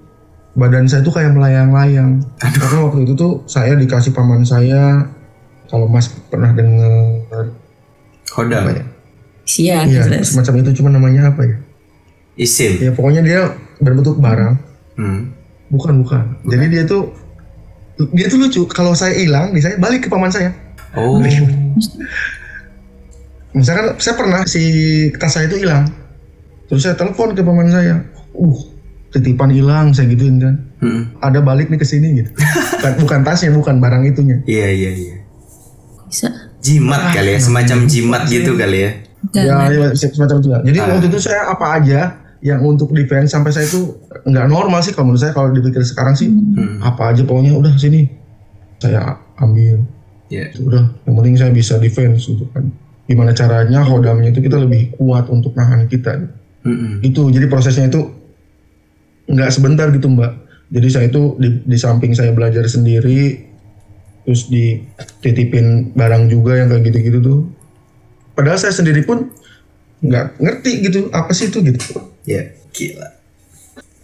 badan saya tuh kayak melayang-layang. Karena waktu itu tuh saya dikasih paman saya Kalau Mas pernah dengar Hodam. apa ya? Sian, Iya, jelas. semacam itu, cuma namanya apa ya? Isim. Ya pokoknya dia berbentuk barang. Bukan. Jadi dia tuh lucu. Kalau saya hilang, saya balik ke paman saya. Oh. Misalkan saya pernah si tas saya itu hilang, terus saya telepon ke paman saya, titipan hilang, saya gituin kan. Ada balik nih ke sini gitu. bukan tasnya, bukan barang itunya. Iya. Bisa. Jimat kali ya, semacam jimat gitu kali ya. Ya, semacam itu. Jadi waktu itu saya apa aja yang untuk defense sampai saya itu nggak normal sih kalau menurut saya, kalau dipikir sekarang sih apa aja pokoknya udah sini saya ambil. Yeah. Udah, yang penting saya bisa defense gitu kan. Gimana caranya hodamnya itu kita lebih kuat untuk nahan kita. Itu jadi prosesnya itu nggak sebentar gitu Mbak. Jadi saya itu di samping saya belajar sendiri, terus dititipin barang juga yang kayak gitu-gitu tuh. Padahal saya sendiri pun nggak ngerti gitu apa sih itu gitu. Ya, gila.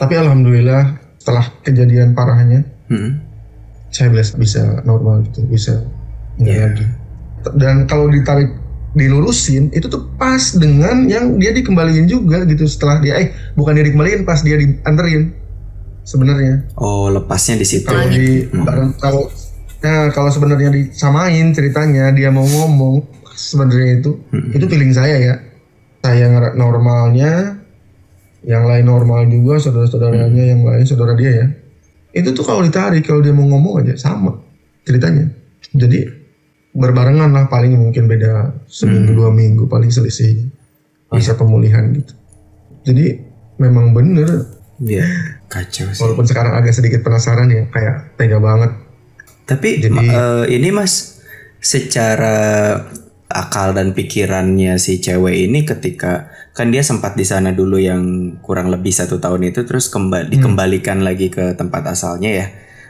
Tapi alhamdulillah setelah kejadian parahnya, saya bisa normal gitu, bisa nggak lagi. Dan kalau dilurusin itu tuh pas dengan yang dia dikembaliin juga gitu setelah dia bukan dia dikembaliin, pas dia dianterin sebenarnya. Oh, lepasnya di situ. Kalau sebenarnya disamain ceritanya, dia mau ngomong sebenarnya itu feeling saya ya. Saya normalnya, yang lain normal juga, saudara-saudaranya yang lain saudara dia ya. Itu tuh kalau ditarik, kalau dia mau ngomong aja sama ceritanya. Jadi berbarengan lah, paling mungkin beda seminggu 2 minggu paling selisih bisa pemulihan gitu. Jadi memang bener. Iya, kacau sih. Walaupun sekarang agak sedikit penasaran ya, kayak tega banget. Tapi ini Mas, secara akal dan pikirannya si cewek ini, ketika kan dia sempat di sana dulu yang kurang lebih 1 tahun itu, terus dikembalikan lagi ke tempat asalnya ya,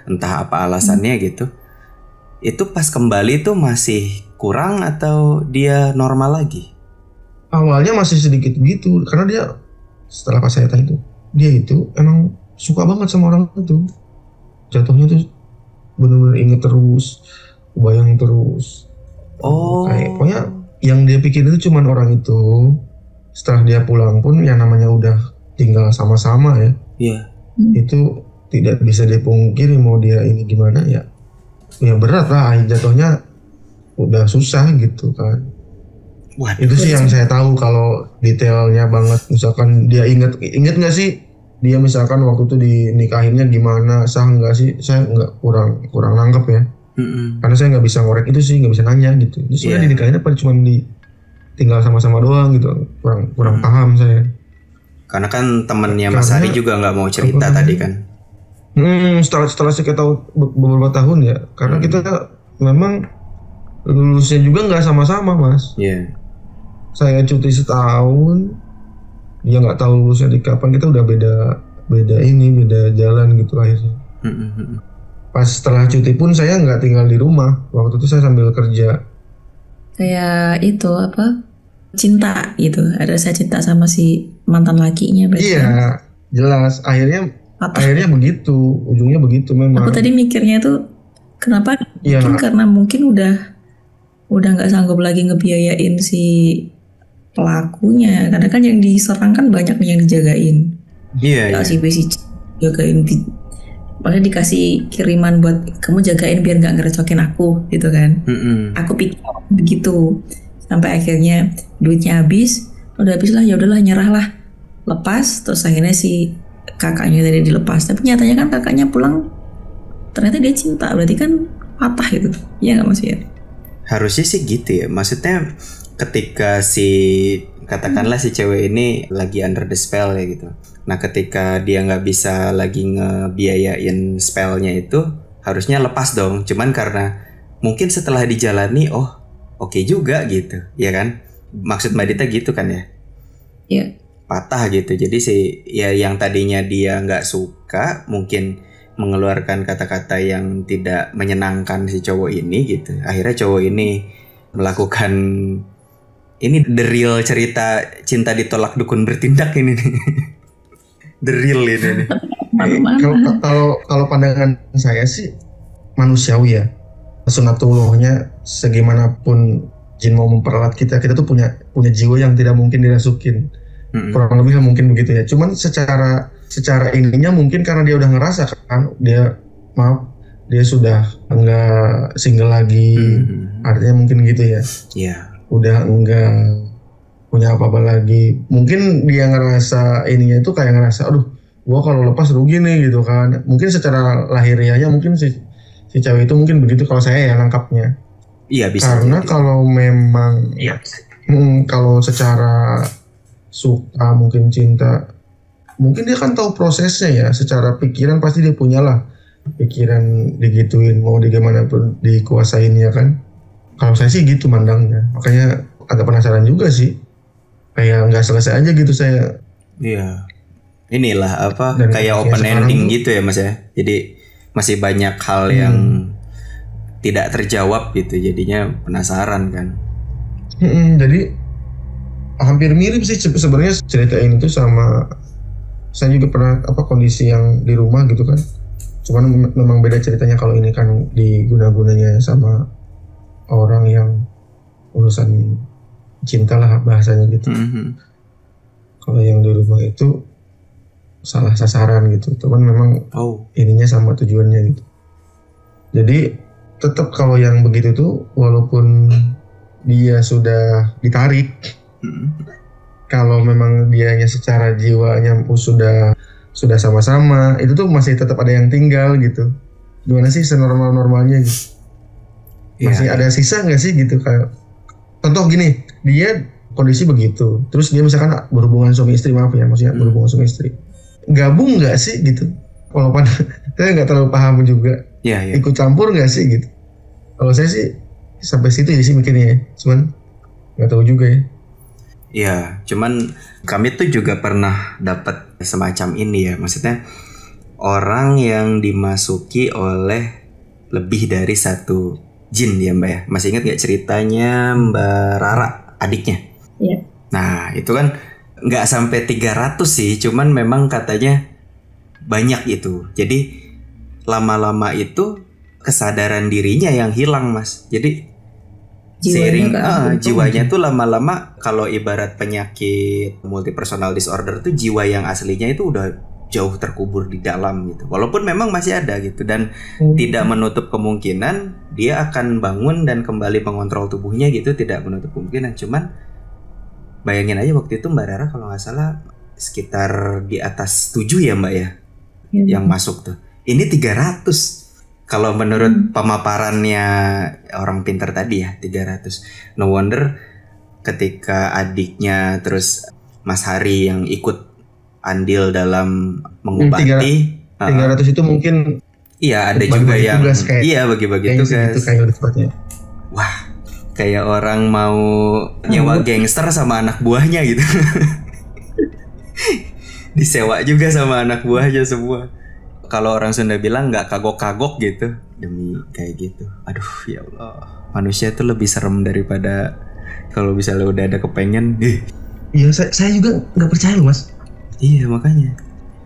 entah apa alasannya gitu. Itu pas kembali tuh masih kurang atau dia normal lagi? Awalnya masih sedikit gitu, karena dia setelah pas saya tanya itu, dia itu emang suka banget sama orang itu. Jatuhnya tuh benar-benar inget terus, bayang terus. Kayak pokoknya yang dia pikir itu cuman orang itu. Setelah dia pulang pun yang namanya udah tinggal sama-sama ya. Iya. Itu tidak bisa dipungkiri mau dia ini gimana ya. Ya berat lah, jatuhnya udah susah gitu kan. Waduh. Itu sih yang saya tahu kalau detailnya banget. Misalkan dia inget nggak sih dia misalkan waktu itu dinikahinnya gimana, sah nggak sih? Saya nggak, kurang nangkep ya. Karena saya nggak bisa ngorek itu sih, nggak bisa nanya gitu. Itu sebenarnya dinikahin apa cuma tinggal sama-sama doang gitu. Kurang paham saya. Karena kan temennya Mas Ari juga nggak mau cerita tadi kan. Setelah saya tahu beberapa tahun ya, karena kita memang lulusnya juga nggak sama-sama Mas. Iya. Saya cuti setahun, dia nggak tahu lulusnya di kapan. Kita udah beda jalan gitu akhirnya. Pas setelah cuti pun saya nggak tinggal di rumah. Waktu itu saya sambil kerja. Kayak itu apa? Cinta gitu. Ada saya cinta sama si mantan lakinya. Iya, jelas. Akhirnya begitu, ujungnya begitu memang. Aku tadi mikirnya tuh kenapa? Mungkin karena udah nggak sanggup lagi ngebiayain si pelakunya. Karena kan yang diserang kan banyak yang dijagain. Iya. Si jagain, maksudnya dikasih kiriman buat kamu jagain biar nggak ngerecokin aku gitu kan. Aku pikir begitu. Sampai akhirnya duitnya habis, udah habis lah, ya udahlah nyerah lah, lepas. Terus akhirnya si kakaknya tadi dilepas, tapi nyatanya kan kakaknya pulang ternyata dia cinta, berarti kan patah gitu. Iya nggak Mas ya? Harusnya sih gitu ya. Maksudnya ketika katakanlah si cewek ini lagi under the spell ya gitu. Nah ketika dia nggak bisa lagi ngebiayain spellnya itu, harusnya lepas dong. Cuman karena mungkin setelah dijalani, oke juga gitu, ya kan? Maksud Mbak Dita gitu kan ya? Iya. Patah gitu. Jadi ya yang tadinya dia nggak suka, mungkin mengeluarkan kata-kata yang tidak menyenangkan si cowok ini gitu. Akhirnya cowok ini melakukan ini the real cerita cinta ditolak dukun bertindak ini nih. The real ini nih. Kalau pandangan saya sih manusiawi ya. sunatullahnya segimanapun jin mau memperalat kita tuh punya jiwa yang tidak mungkin dirasukin. Kurang lebih mungkin begitu ya. Cuman secara ininya mungkin karena dia udah ngerasa kan, dia sudah enggak single lagi. Artinya mungkin gitu ya. Udah enggak punya apa-apa lagi. Mungkin dia ngerasa ininya itu kayak ngerasa, aduh, gua kalau lepas rugi nih gitu kan. Mungkin secara lahiriahnya mungkin si cewek itu mungkin begitu kalau saya ya nangkapnya. Iya, bisa. Karena kalau memang kalau secara suka mungkin cinta, mungkin dia kan tahu prosesnya ya. Secara pikiran pasti dia punya lah pikiran digituin, mau di gimana pun dikuasain ya kan. Kalau saya sih gitu mandangnya, makanya agak penasaran juga sih, kayak nggak selesai aja gitu saya. Iya, inilah apa dan kayak open ending gitu ya Mas ya. Jadi masih banyak hal yang tidak terjawab gitu, jadinya penasaran kan. Jadi hampir mirip sih sebenarnya cerita ini tuh sama saya juga pernah kondisi yang di rumah gitu kan. Cuman memang beda ceritanya, kalau ini kan diguna-gunanya sama orang yang urusan cinta lah bahasanya gitu. Kalau yang di rumah itu salah sasaran gitu. Cuman memang ininya sama tujuannya gitu. Jadi tetap kalau yang begitu tuh walaupun dia sudah ditarik, kalau memang dianya secara jiwanya sudah sama-sama, itu tuh masih tetap ada yang tinggal gitu. Gimana sih senormal-normalnya gitu? Masih ada sisa nggak sih gitu? Kayak contoh gini, dia kondisi begitu, terus dia misalkan berhubungan suami istri, maksudnya berhubungan suami istri, gabung nggak sih gitu? Walaupun saya nggak terlalu paham juga, ikut campur nggak sih gitu? Kalau saya sih sampai situ ya sih mikirnya, cuman nggak tahu juga ya. Ya, cuman kami tuh juga pernah dapat semacam ini ya, maksudnya orang yang dimasuki oleh lebih dari satu jin ya Mbak ya. Masih ingat gak ceritanya Mbak Rara, adiknya? Iya. Nah, itu kan nggak sampai 300 sih, cuman memang katanya banyak itu. Jadi lama-lama itu kesadaran dirinya yang hilang Mas. Jadi seiring jiwanya tuh lama-lama, kalau ibarat penyakit multipersonal disorder tuh jiwa yang aslinya itu udah jauh terkubur di dalam gitu. Walaupun memang masih ada gitu, dan tidak menutup kemungkinan dia akan bangun dan kembali mengontrol tubuhnya gitu, tidak menutup kemungkinan. Cuman bayangin aja waktu itu Mbak Rara kalau nggak salah sekitar di atas 7 ya Mbak ya, yang masuk tuh. Ini 300. Kalau menurut pemaparannya orang pintar tadi ya 300. No wonder ketika adiknya terus Mas Hari yang ikut andil dalam mengobati 300 itu mungkin ada juga yang bagi-bagi tugas. Wah, kayak orang mau nyewa gangster sama anak buahnya gitu. Disewa juga sama anak buahnya semua. Kalau orang Sunda bilang nggak kagok-kagok gitu demi kayak gitu. Aduh ya Allah, manusia itu lebih serem daripada kalau misalnya udah ada kepengen. Iya, saya juga nggak percaya loh Mas. Iya makanya.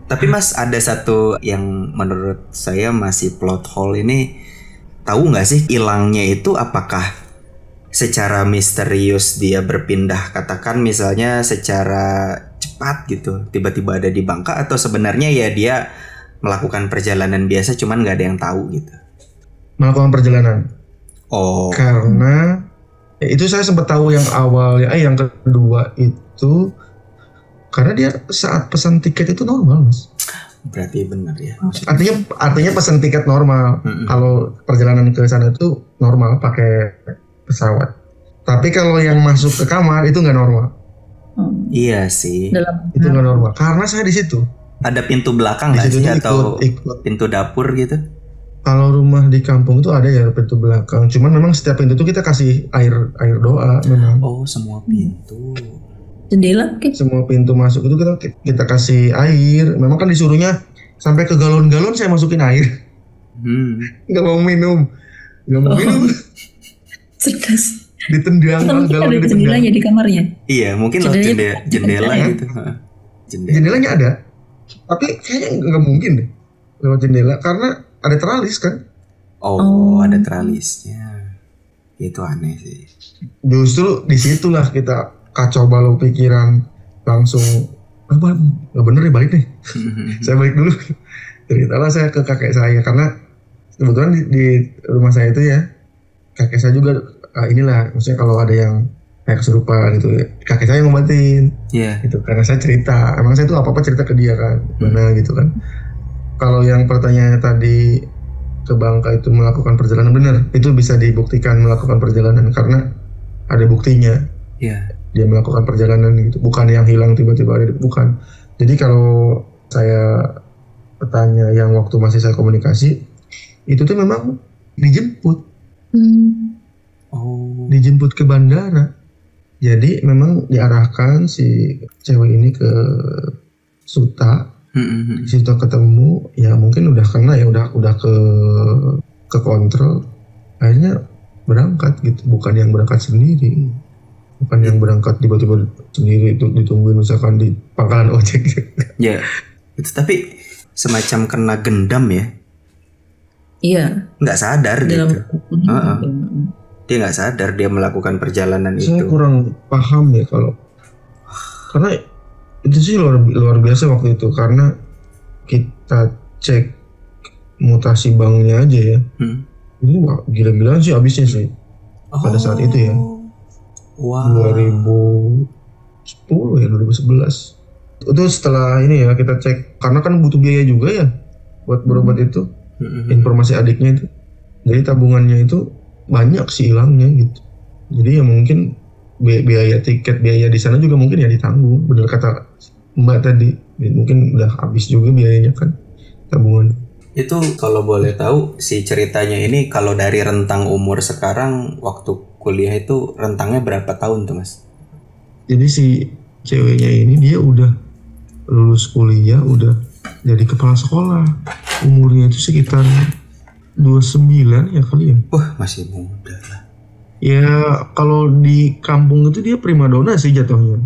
Tapi Mas, ada satu yang menurut saya masih plot hole ini. Tahu nggak sih hilangnya itu apakah secara misterius dia berpindah, katakan misalnya secara cepat gitu, tiba-tiba ada di Bangka, atau sebenarnya ya dia melakukan perjalanan biasa cuman nggak ada yang tahu gitu? Melakukan perjalanan. Karena itu saya sempat tahu yang awalnya, yang kedua itu karena dia saat pesan tiket itu normal Mas. Berarti benar ya. Artinya pesan tiket normal. Kalau perjalanan ke sana itu normal pakai pesawat. Tapi kalau yang masuk ke kamar itu nggak normal. Iya sih. Itu nggak normal. Karena saya di situ. Ada pintu belakang nggak sih atau pintu dapur gitu? Kalau rumah di kampung itu ada ya pintu belakang. Cuman memang setiap pintu tuh kita kasih air doa memang. Oh, semua pintu. Jendela? Semua pintu masuk itu kita kasih air. Memang kan disuruhnya sampai ke galon-galon saya masukin air. Nggak mau minum. Cerdas. Ditendang galon, ada jendelanya di kamarnya. Iya, mungkin loh jendela gitu. Jendelanya ada. Tapi kayaknya nggak mungkin deh lewat jendela karena ada teralis kan. Oh, ada tralisnya. Itu aneh sih. Justru disitulah kita kacau balau pikiran, langsung apa nggak bener ya balik nih. Saya balik dulu. Ceritalah saya ke kakek saya karena kebetulan di rumah saya itu ya kakek saya juga inilah, maksudnya kalau ada yang kayak kesurupan gitu kakek saya ngobatin. Gitu karena saya cerita, emang saya tuh apa cerita ke dia kan, mana gitu kan. Kalau yang pertanyaannya tadi ke Bangka itu melakukan perjalanan, benar itu bisa dibuktikan melakukan perjalanan karena ada buktinya. Dia melakukan perjalanan gitu, bukan yang hilang tiba-tiba ada, bukan. Jadi kalau saya bertanya yang waktu masih saya komunikasi itu tuh memang dijemput. Dijemput ke bandara. Jadi memang diarahkan si cewek ini ke Suta. Di situ ketemu, ya mungkin udah kena ya, udah ke kontrol, akhirnya berangkat gitu, bukan yang berangkat sendiri, bukan yang berangkat tiba-tiba sendiri itu ditungguin misalkan di pangkalan ojek. Ya, itu tapi semacam kena gendam ya. Iya. Nggak sadar gitu. Dia nggak sadar dia melakukan perjalanan itu. Saya kurang paham ya karena itu sih luar biasa waktu itu karena kita cek mutasi banknya aja ya. Ini gila-gilaan sih habisnya sih pada saat itu ya. 2010 ya 2011. Itu setelah ini ya kita cek karena kan butuh biaya juga ya buat berobat itu. Informasi adiknya itu. Jadi tabungannya itu banyak sih hilangnya gitu. Jadi ya mungkin biaya tiket, biaya di sana juga mungkin ya ditanggung. Bener kata Mbak tadi, mungkin udah habis juga biayanya kan tabungan. Itu kalau boleh tahu si ceritanya ini kalau dari rentang umur sekarang waktu kuliah itu rentangnya berapa tahun tuh Mas? Jadi si ceweknya ini dia udah lulus kuliah, udah jadi kepala sekolah. Umurnya itu sekitar 29 ya kali ya. Wah masih muda lah. Ya kalau di kampung itu dia primadona sih jatuhnya.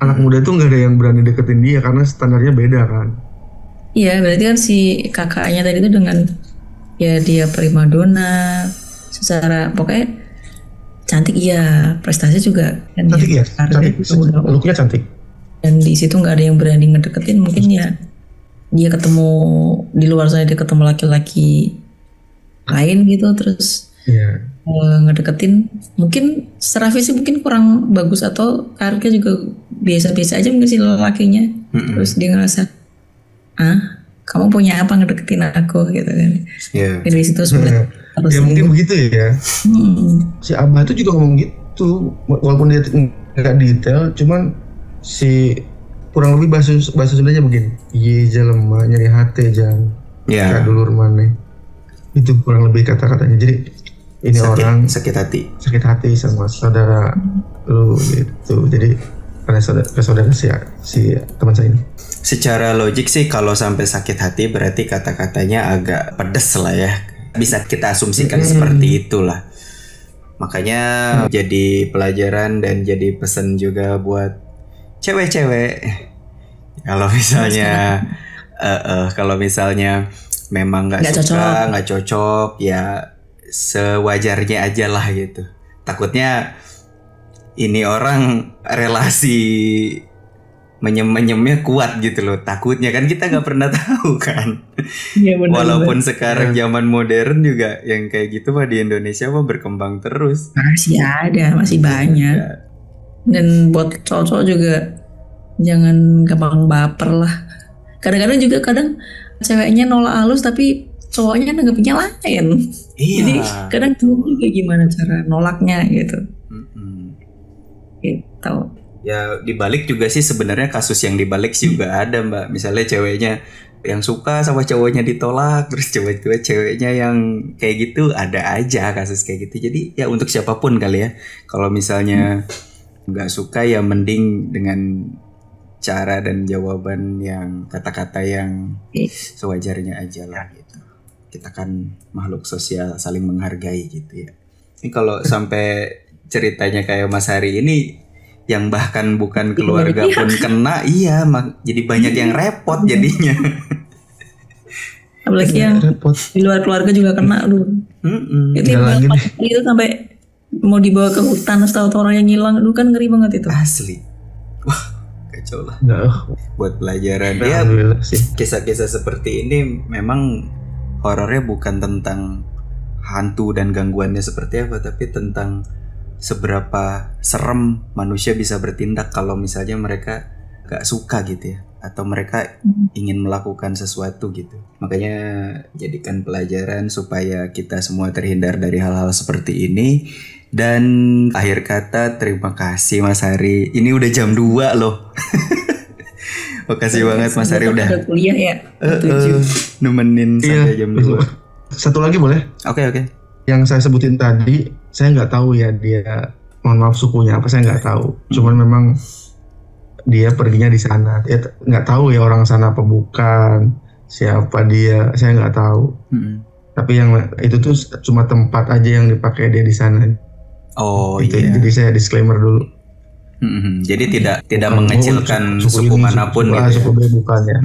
Anak muda itu nggak ada yang berani deketin dia karena standarnya beda kan. Iya berarti kan si kakaknya tadi itu dengan ya dia primadona secara pokoknya cantik iya, prestasi juga kan. Cantik ya, cantik. Looknya cantik. Dan di situ nggak ada yang berani ngedeketin, mungkin ya dia ketemu di luar sana, dia ketemu laki-laki lain gitu terus ngedeketin, mungkin secara fisik mungkin kurang bagus atau karirnya juga biasa-biasa aja mungkin si lakinya. Terus dia ngerasa kamu punya apa ngedeketin aku gitu kan. Dari situ sudah terus ya mungkin begitu ya. Si Abah itu juga ngomong gitu walaupun dia nggak detail, cuman si kurang lebih bahasa Sundanya begini, iya jelema nyari hati jangan kadulur maneh, itu kurang lebih kata-katanya. Jadi ini sakit hati sama saudara lu gitu. Jadi karena saudara si teman saya ini. Secara logik sih kalau sampai sakit hati berarti kata-katanya agak pedes lah ya. Bisa kita asumsikan seperti itulah. Makanya jadi pelajaran dan jadi pesan juga buat cewek-cewek. Kalau misalnya memang nggak suka, nggak cocok, ya sewajarnya aja lah gitu. Takutnya ini orang relasi menyemnya kuat gitu loh. Takutnya kan kita nggak pernah tahu kan. Ya, walaupun sekarang zaman modern juga yang kayak gitu mah di Indonesia mah berkembang terus. Masih ada, masih banyak. Dan buat cowok juga jangan gampang baper lah. Kadang-kadang juga ceweknya nolak halus tapi cowoknya nanggepinnya lain. Jadi kadang kayak gimana cara nolaknya gitu. Gitu. Ya dibalik juga sih sebenarnya kasus yang dibalik juga ada Mbak. Misalnya ceweknya yang suka sama cowoknya ditolak, terus ceweknya yang kayak gitu ada aja kasus kayak gitu. Jadi ya untuk siapapun kali ya. Kalau misalnya nggak suka ya mending dengan cara dan jawaban yang kata-kata yang sewajarnya aja lah gitu. Kita kan makhluk sosial saling menghargai gitu ya. Ini kalau sampai ceritanya kayak Mas Hari ini yang bahkan bukan keluarga pun kena, jadi banyak yang repot jadinya. Apalagi yang di luar keluarga juga kena lu. Itu sampai mau dibawa ke hutan tahu-tahu orang yang hilang, lu kan ngeri banget itu. Asli. Wah, kacau lah. Buat pelajaran ya. Kisah-kisah seperti ini memang horornya bukan tentang hantu dan gangguannya seperti apa, tapi tentang seberapa serem manusia bisa bertindak kalau misalnya mereka gak suka gitu ya, atau mereka ingin melakukan sesuatu gitu. Makanya jadikan pelajaran supaya kita semua terhindar dari hal-hal seperti ini. Dan akhir kata, terima kasih Mas Hari. Ini udah jam 2 loh. Makasih banget Mas Hari udah kuliah ya. Nemenin sampai jam 2. Satu lagi boleh? Oke. Yang saya sebutin tadi, saya nggak tahu ya dia, mohon maaf sukunya apa, saya nggak tahu. Cuman memang dia perginya di sana. Dia nggak tahu ya orang sana apa bukan, siapa dia, saya nggak tahu. Tapi yang itu tuh cuma tempat aja yang dipakai dia di sana. Oh gitu, iya. Jadi saya disclaimer dulu. Jadi tidak mengecilkan suku manapun gitu. Suku B bukan ya.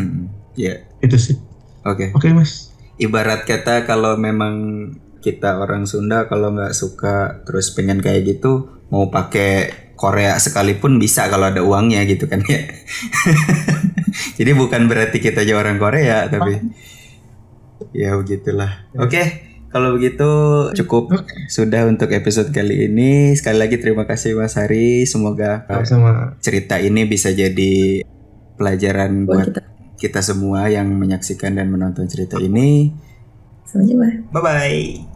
Iya. Itu sih. Oke Mas. Ibarat kata kalau memang kita orang Sunda kalau nggak suka terus pengen kayak gitu, mau pakai Korea sekalipun bisa kalau ada uangnya gitu kan ya. Jadi bukan berarti kita aja orang Korea, tapi ya begitulah. Oke, kalau begitu cukup sudah untuk episode kali ini. Sekali lagi terima kasih Mas Hari. Semoga cerita ini bisa jadi pelajaran buat kita semua yang menyaksikan dan menonton cerita ini. Sampai jumpa. Bye-bye.